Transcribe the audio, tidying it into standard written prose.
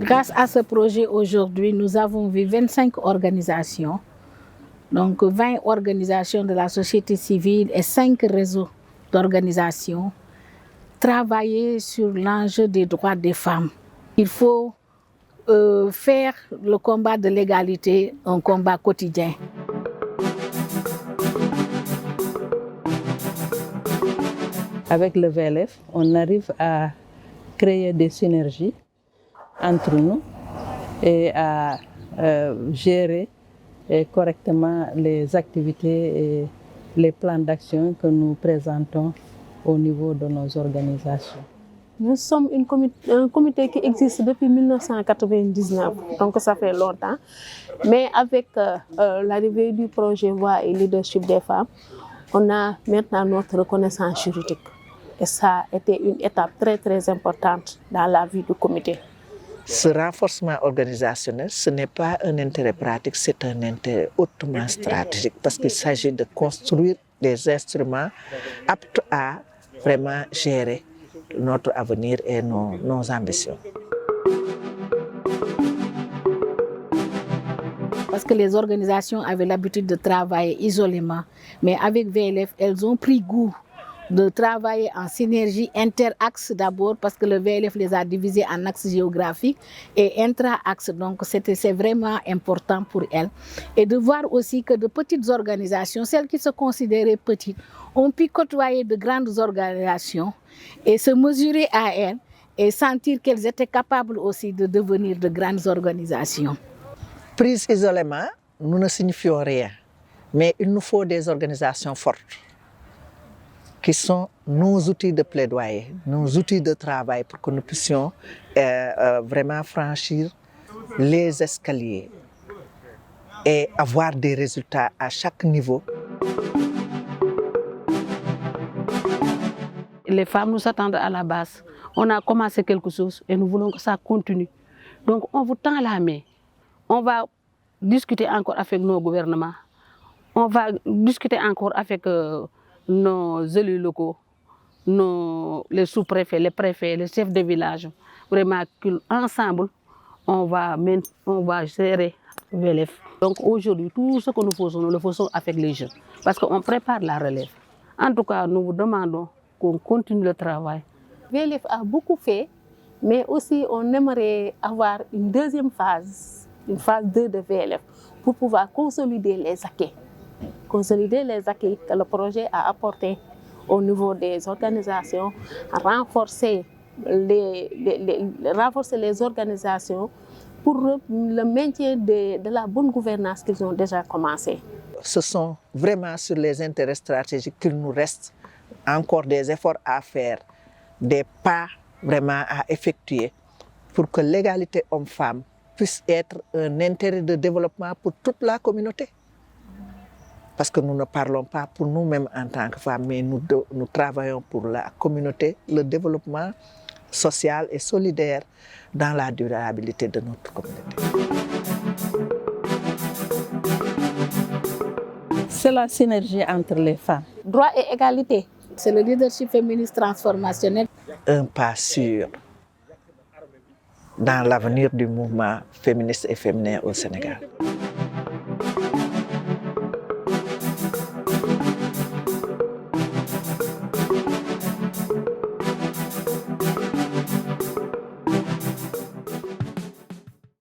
Grâce à ce projet, aujourd'hui, nous avons vu 25 organisations, donc 20 organisations de la société civile et 5 réseaux d'organisations travailler sur l'enjeu des droits des femmes. Il faut faire le combat de l'égalité un combat quotidien. Avec le VLF, on arrive à créer des synergies entre nous et à gérer correctement les activités et les plans d'action que nous présentons au niveau de nos organisations. Nous sommes un comité qui existe depuis 1999, donc ça fait longtemps. Mais avec l'arrivée du projet Voix et Leadership des femmes, on a maintenant notre reconnaissance juridique. Et ça a été une étape très importante dans la vie du comité. Ce renforcement organisationnel, ce n'est pas un intérêt pratique, c'est un intérêt hautement stratégique parce qu'il s'agit de construire des instruments aptes à vraiment gérer notre avenir et nos ambitions. Parce que les organisations avaient l'habitude de travailler isolément, mais avec VLF, elles ont pris goût de travailler en synergie inter-axes d'abord, parce que le VLF les a divisés en axes géographiques et intra-axes, donc c'est vraiment important pour elles. Et de voir aussi que de petites organisations, celles qui se considéraient petites, ont pu côtoyer de grandes organisations et se mesurer à elles et sentir qu'elles étaient capables aussi de devenir de grandes organisations. Prise isolément, nous ne signifions rien, mais il nous faut des organisations fortes qui sont nos outils de plaidoyer, nos outils de travail pour que nous puissions vraiment franchir les escaliers et avoir des résultats à chaque niveau. Les femmes nous attendent à la base. On a commencé quelque chose et nous voulons que ça continue. Donc on vous tend la main. On va discuter encore avec nos gouvernements. On va discuter encore avec nos élus locaux, les sous-préfets, les préfets, les chefs de village. Vraiment, ensemble, on va gérer VLF. Donc aujourd'hui, tout ce que nous le faisons avec les jeunes. Parce qu'on prépare la relève. En tout cas, nous vous demandons qu'on continue le travail. VLF a beaucoup fait, mais aussi on aimerait avoir une deuxième phase, une phase 2 de VLF, pour pouvoir consolider les acquis. Consolider les acquis que le projet a apportés au niveau des organisations, renforcer les organisations pour le maintien de la bonne gouvernance qu'ils ont déjà commencé. Ce sont vraiment sur les intérêts stratégiques qu'il nous reste encore des efforts à faire, des pas vraiment à effectuer pour que l'égalité homme-femme puisse être un intérêt de développement pour toute la communauté. Parce que nous ne parlons pas pour nous-mêmes en tant que femmes, mais nous travaillons pour la communauté, le développement social et solidaire dans la durabilité de notre communauté. C'est la synergie entre les femmes. Droit et égalité. C'est le leadership féministe transformationnel. Un pas sûr dans l'avenir du mouvement féministe et féminin au Sénégal.